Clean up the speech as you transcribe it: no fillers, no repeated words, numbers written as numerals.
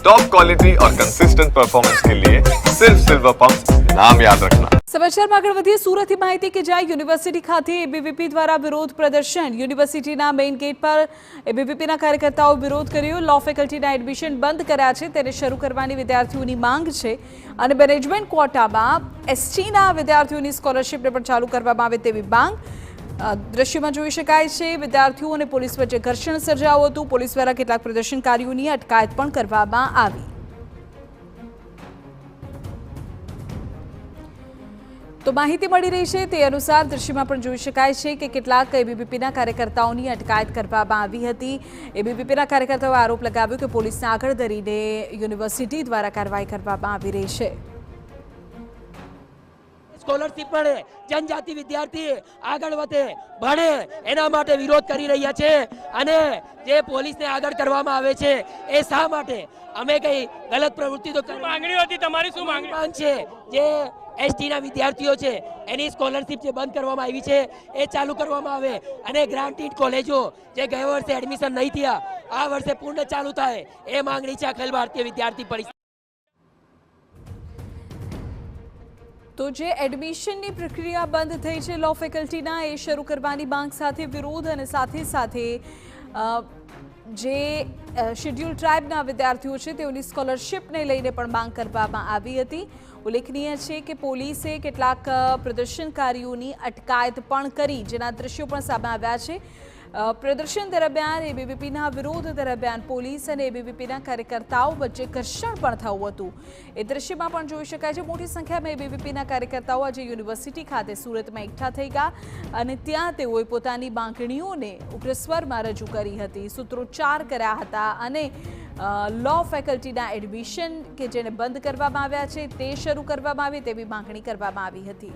Top quality और consistent performance के लिए सिर्फ सिल्वर पंप नाम याद रखना। સમાચારમાં આગળ વધીએ સુરતથી માહિતી કે જ્યાં યુનિવર્સિટી ખાતે એબીવીપી દ્વારા વિરોધ પ્રદર્શન યુનિવર્સિટીના મેઇન ગેટ પર એબીવીપીના કાર્યકર્તાઓ વિરોધ કર્યો। લો ફેકલ્ટીના એડમિશન બંધ કર્યા છે તેને શરૂ કરવાની વિદ્યાર્થીઓની માંગ છે અને મેનેજમેન્ટ ક્વોટામાં એસટીના વિદ્યાર્થીઓની સ્કોલરશિપને પણ ચાલુ કરવામાં આવે તેવી માંગ। દ્રશ્યમાં જોઈ શકાય છે વિદ્યાર્થીઓ અને પોલીસ વચ્ચે ઘર્ષણ સર્જાયું હતું। પોલીસ દ્વારા કેટલાક પ્રદર્શનકારીઓની અટકાયત પણ કરવામાં આવી। તો માહિતી મળી રહી છે તે અનુસાર દ્રશ્યમાં પણ જોઈ શકાય છે કે કેટલાક એબીવીપીના કાર્યકર્તાઓની અટકાયત કરવામાં આવી હતી। એબીવીપીના કાર્યકર્તાઓએ આરોપ લગાવ્યો કે પોલીસને આગળ ધરીને યુનિવર્સિટી દ્વારા કાર્યવાહી કરવામાં આવી રહી છે। સ્કોલરશિપ મળે, જનજાતિ વિદ્યાર્થી આગળ વધે, ભણે, એના માટે વિરોધ કરી રહ્યા છે અને જે પોલીસને આગળ કરવામાં આવે છે એ શા માટે? અમે કઈ ગલત પ્રવૃત્તિ તો માંગણી હતી તમારી? શું માંગ છે? જે એસટીના વિદ્યાર્થીઓ છે એની સ્કોલરશિપ જે બંધ કરવામાં આવી છે એ ચાલુ કરવામાં આવે અને ગ્રાન્ટેડ કોલેજો જે ગયા વર્ષે એડમિશન નહીં થયા આ વર્ષે પૂર્ણ ચાલુ થાય એ માંગણી છે અખિલ ભારતીય વિદ્યાર્થી પરિષદ। તો જે એડમિશનની પ્રક્રિયા બંધ થઈ છે લો ફેકલ્ટીના એ શરૂ કરવાની માંગ સાથે વિરોધ અને સાથે સાથે જે શેડ્યુલ ટ્રાઇબના વિદ્યાર્થીઓ છે તેઓની સ્કોલરશિપને લઈને પણ માંગ કરવામાં આવી હતી। ઉલ્લેખનીય છે કે પોલીસે કેટલાક પ્રદર્શનકારીઓની અટકાયત પણ કરી જેના દ્રશ્યો પણ સામે આવ્યા છે। પ્રદર્શન દરમિયાન એબીવીપીના વિરોધ દરમિયાન પોલીસ અને એબીવીપીના કાર્યકર્તાઓ વચ્ચે ઘર્ષણ પણ થયું હતું। એ દ્રશ્યમાં પણ જોઈ શકાય છે મોટી સંખ્યામાં એબીવીપીના કાર્યકર્તાઓ આજે યુનિવર્સિટી ખાતે સુરતમાં એકઠા થઈ ગયા અને ત્યાં તેઓએ પોતાની માંગણીઓને ઉગ્ર સ્વરમાં રજૂ કરી હતી, સૂત્રોચ્ચાર કર્યા હતા અને લો ફેકલ્ટીના એડમિશન કે જેને બંધ કરવામાં આવ્યા છે તે શરૂ કરવામાં આવે તેવી માંગણી કરવામાં આવી હતી।